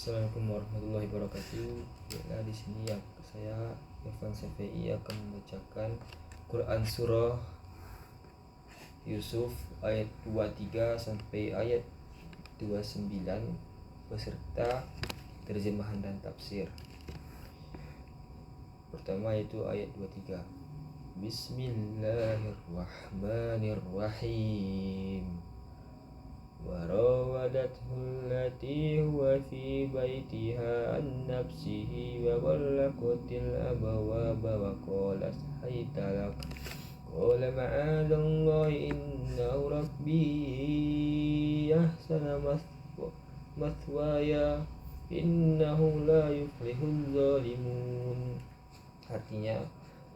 Assalamualaikum warahmatullahi wabarakatuh. Ya, di sini ya saya Irfan Syafii akan membacakan Quran surah Yusuf ayat 23 sampai ayat 29 beserta terjemahan dan tafsir. Pertama yaitu ayat 23. Bismillahirrahmanirrahim. وراودته التي هو في بيتها عن نفسه وغلقت الأبواب وقالت هيت لك قال معاذ الله إنه ربي أحسن مثواي إنه لا يفلح الظالمون. Artinya,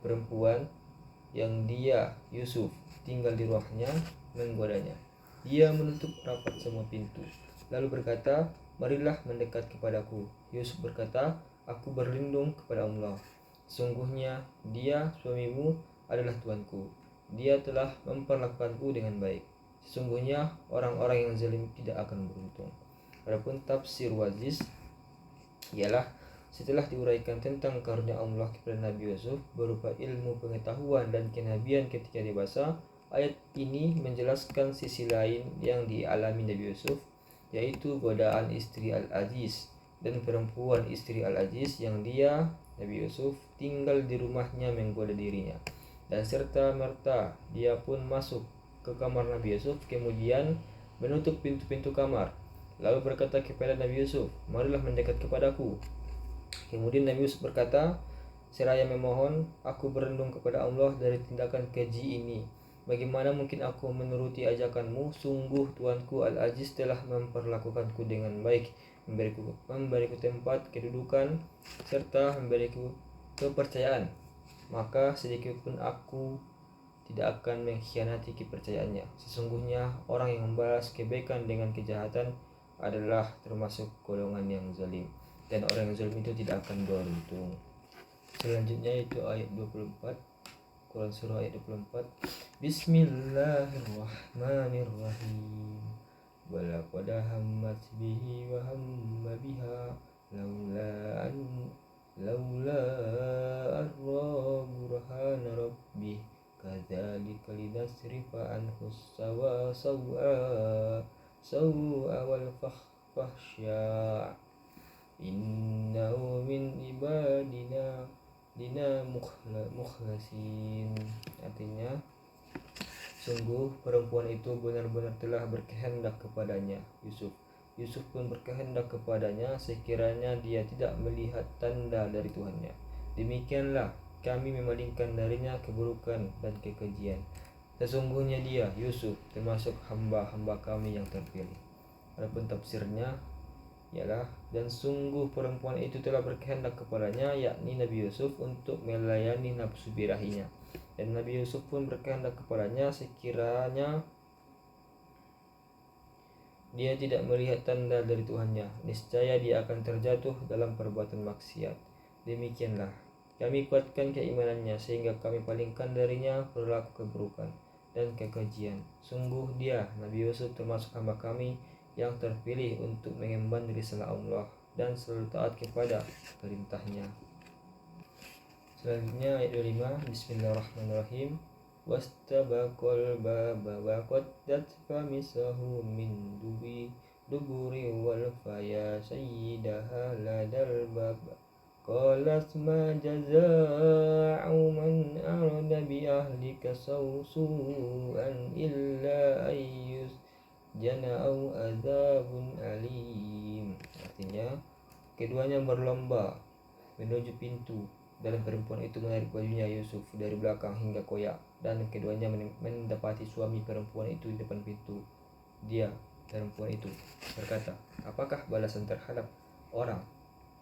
perempuan yang dia Yusuf tinggal di rumahnya menggodanya. Dia menutup rapat semua pintu, lalu berkata, marilah mendekat kepadaku. Yusuf berkata, aku berlindung kepada Allah. Sungguhnya dia suamimu adalah Tuanku. Dia telah memperlakukanku dengan baik. Sesungguhnya orang-orang yang zalim tidak akan beruntung. Adapun tafsir Waziz ialah setelah diuraikan tentang karunia Allah kepada Nabi Yusuf berupa ilmu pengetahuan dan kenabian ketika dewasa, ayat ini menjelaskan sisi lain yang dialami Nabi Yusuf, yaitu godaan istri Al-Aziz dan perempuan istri Al-Aziz yang dia, Nabi Yusuf, tinggal di rumahnya menggoda dirinya. Dan serta merta dia pun masuk ke kamar Nabi Yusuf, kemudian menutup pintu-pintu kamar, lalu berkata kepada Nabi Yusuf, marilah mendekat kepadaku. Kemudian Nabi Yusuf berkata, seraya memohon, aku berlindung kepada Allah dari tindakan keji ini. Bagaimana mungkin aku menuruti ajakanmu? Sungguh Tuanku Al-Aziz telah memperlakukanku dengan baik, memberiku tempat kedudukan, serta memberiku kepercayaan. Maka sedikit pun aku tidak akan mengkhianati kepercayaannya. Sesungguhnya orang yang membalas kebaikan dengan kejahatan adalah termasuk golongan yang zalim, dan orang yang zalim itu tidak akan beruntung. Selanjutnya itu ayat 24, Quran surah ayat 24. Bismillahirrahmanirrahim. Walaqad hammat bihi wa hamma biha laula arra burhana rabbih kadzalika linasrifa anhu saw'a wal fahsya innahu min ibadina mukhlasin. Artinya, sungguh perempuan itu benar-benar telah berkehendak kepadanya Yusuf. Yusuf pun berkehendak kepadanya sekiranya dia tidak melihat tanda dari Tuhannya. Demikianlah kami memalingkan darinya keburukan dan kekejian. Sesungguhnya dia Yusuf termasuk hamba-hamba kami yang terpilih. Adapun tafsirnya ialah, dan sungguh perempuan itu telah berkehendak kepadanya, yakni Nabi Yusuf, untuk melayani nafsu birahinya. Dan Nabi Yusuf pun berkehendak kepadanya sekiranya dia tidak melihat tanda dari Tuhannya, niscaya dia akan terjatuh dalam perbuatan maksiat. Demikianlah kami kuatkan keimanannya sehingga kami palingkan darinya perilaku keburukan dan kekejian. Sungguh dia Nabi Yusuf termasuk hamba kami yang terpilih untuk mengemban risalah Allah dan selalu taat kepada perintahnya. Selanjutnya ayat 25. Bismillahirrahmanirrahim. Wastabaqal baba wa qaddat famisahu min duburi wal faya sayyidaha ladal bab qalat ma jazaa'u man arada bi ahlika su'an illa ayyus jana'u azabun alim. Artinya, keduanya berlomba menuju pintu, dan perempuan itu menarik bajunya Yusuf dari belakang hingga koyak, dan keduanya mendapati suami perempuan itu di depan pintu. Dia, perempuan itu, berkata, apakah balasan terhadap orang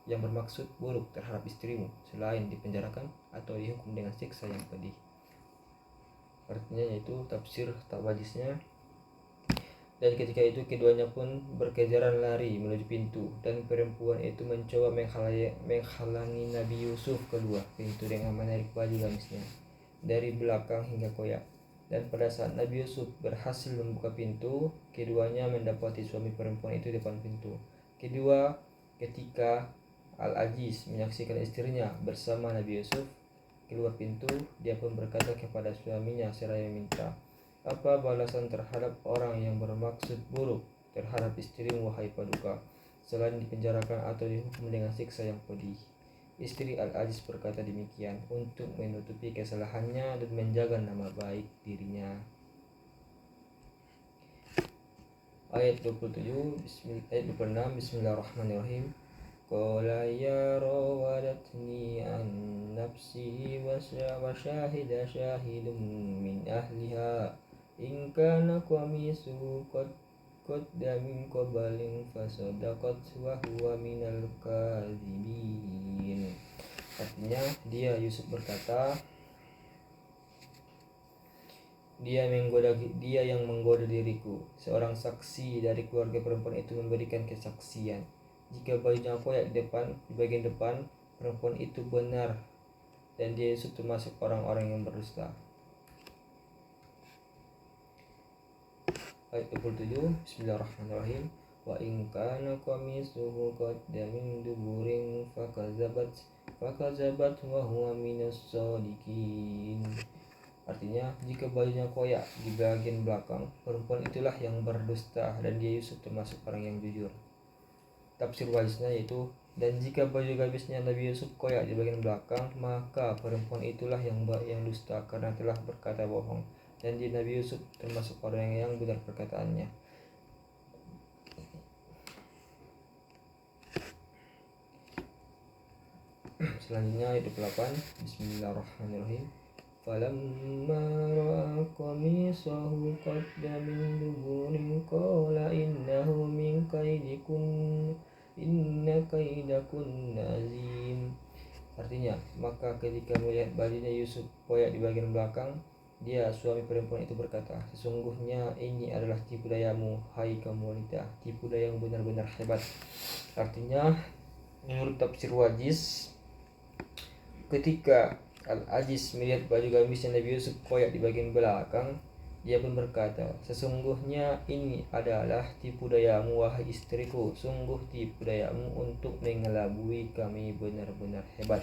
yang bermaksud buruk terhadap istrimu selain dipenjarakan atau dihukum dengan siksa yang pedih? Artinya yaitu tafsir Tawajisnya. Dan ketika itu keduanya pun berkejaran lari menuju pintu, dan perempuan itu mencoba menghalangi Nabi Yusuf keluar pintu dengan menarik baju gamisnya dari belakang hingga koyak. Dan pada saat Nabi Yusuf berhasil membuka pintu, keduanya mendapati suami perempuan itu di depan pintu. Kedua ketika Al-Aziz menyaksikan istrinya bersama Nabi Yusuf keluar pintu, dia pun berkata kepada suaminya seraya meminta, "Apa balasan terhadap orang yang bermaksud buruk terhadap istrimu, wahai paduka, selain dipenjarakan atau dihukum dengan siksa yang pedih?" Istri Al-Aziz berkata demikian untuk menutupi kesalahannya dan menjaga nama baik dirinya. Ayat 27, ayat 26, Bismillahirrahmanirrahim. Qala ya rawadatni an nafsihi wa syahida syahidun min ahliha in kana qamisuhu qadda min qabalin fasadaqat wa huwa minal kadhibin. Artinya Yusuf berkata, dia yang menggoda diriku. Seorang saksi dari keluarga perempuan itu memberikan kesaksian. Jika bajunya koyak di bagian depan, perempuan itu benar dan dia Yusuf termasuk orang-orang yang berdusta. Ayat 27, Bismillahirrahmanirrahim. Wa in kana qamisuhu qadda min duburin fakazabat wa huwa minas shadiqin. Artinya, jika bajunya koyak di bagian belakang, perempuan itulah yang berdusta dan dia Yusuf termasuk orang yang jujur. Tafsir wajiznya yaitu, dan jika baju gamisnya Nabi Yusuf koyak di bagian belakang, maka perempuan itulah yang dusta karena telah berkata bohong, dan dia Nabi Yusuf termasuk orang yang benar perkataannya. Selanjutnya ayat 28, Bismillahirrahmanirrahim. Falamma ra'a qamisahu qadda min duburin qala innahu min kaidikun inna kaidakunna azim. Artinya, maka ketika melihat bajunya Yusuf koyak di bagian belakang, dia suami perempuan itu berkata, "Sesungguhnya ini adalah tipu dayamu, hai kaum wanita, tipu daya yang benar-benar hebat." Artinya, menurut tafsir wajiz, ketika Al-Aziz melihat baju gamisnya Nabi Yusuf koyak di bagian belakang, dia pun berkata, "Sesungguhnya ini adalah tipu dayamu, wahai istriku. Sungguh tipu dayamu untuk mengelabui kami benar-benar hebat."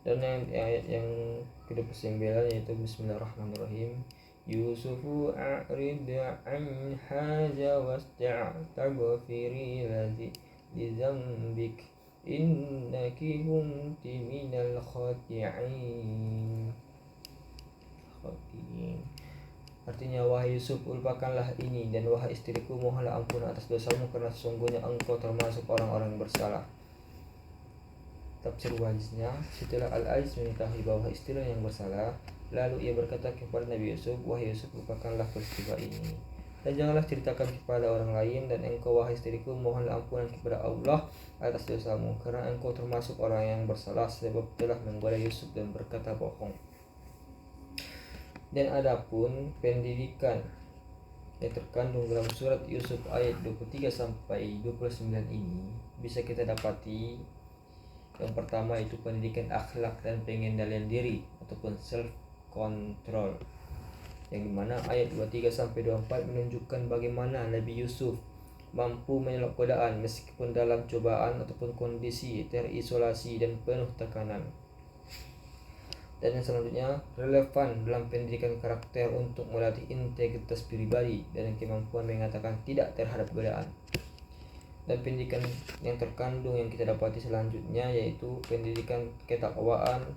Dan ayat yang ke-29 yaitu Bismillahirrahmanirrahim. Yusufu a'rid an haza wasta'tabfiri لذنبك إنك كنت من الخاطئين. Artinya, wahai Yusuf, lupakanlah ini, dan wahai istriku, mohonlah ampun atas dosamu karena sesungguhnya engkau termasuk orang-orang yang bersalah. Tafsir wajiznya, setelah Al-Aziz mengetahui bahwa istrinya yang bersalah, lalu ia berkata kepada Nabi Yusuf, "Wahai Yusuf, lupakanlah peristiwa ini dan janganlah ceritakan kepada orang lain, dan engkau wahai istriku mohonlah ampunan kepada Allah atas dosamu karena engkau termasuk orang yang bersalah sebab telah menggoda Yusuf dan berkata bohong." Dan adapun pendidikan yang terkandung dalam surat Yusuf ayat 23 sampai 29 ini bisa kita dapati. Yang pertama itu pendidikan akhlak dan pengendalian diri ataupun self control, yang dimana ayat 23 sampai 24 menunjukkan bagaimana Nabi Yusuf mampu menolak godaan meskipun dalam cobaan ataupun kondisi terisolasi dan penuh tekanan. Dan yang selanjutnya relevan dalam pendidikan karakter untuk melatih integritas pribadi dan kemampuan mengatakan tidak terhadap godaan. Dan pendidikan yang terkandung yang kita dapati selanjutnya yaitu pendidikan ketakwaan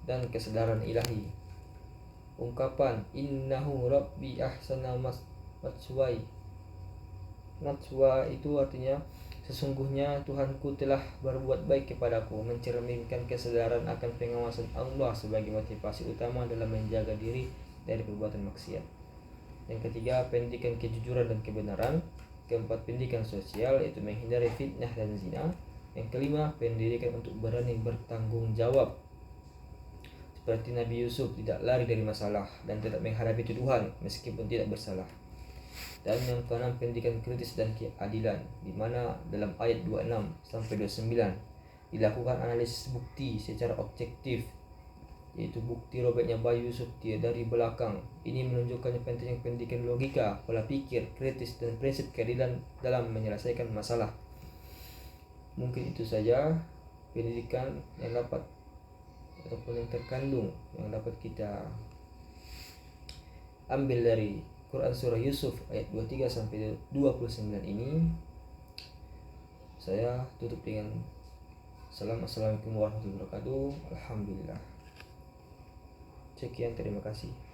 dan kesadaran ilahi. Ungkapan innahu rabbi ahsana matswai. Matswa itu artinya sesungguhnya Tuhanku telah berbuat baik kepadaku, mencerminkan kesadaran akan pengawasan Allah sebagai motivasi utama dalam menjaga diri dari perbuatan maksiat. Yang ketiga, pendidikan kejujuran dan kebenaran. Keempat, pendidikan sosial yaitu menghindari fitnah dan zina. Yang kelima, pendidikan untuk berani bertanggung jawab seperti Nabi Yusuf tidak lari dari masalah dan tidak menghadapi tuduhan meskipun tidak bersalah. Dan yang keenam, pendidikan kritis dan keadilan, di mana dalam ayat 26 sampai 29 dilakukan analisis bukti secara objektif yaitu bukti robeknya Bayu Yusuf dia dari belakang. Ini menunjukkan pentingnya pendidikan logika, pola pikir kritis, dan prinsip keadilan dalam menyelesaikan masalah. Mungkin itu saja pendidikan yang dapat ataupun yang terkandung yang dapat kita ambil dari Quran surah Yusuf ayat 23 sampai 29 ini. Saya tutup dengan salam. Assalamualaikum warahmatullahi wabarakatuh. Alhamdulillah. Sekian, terima kasih.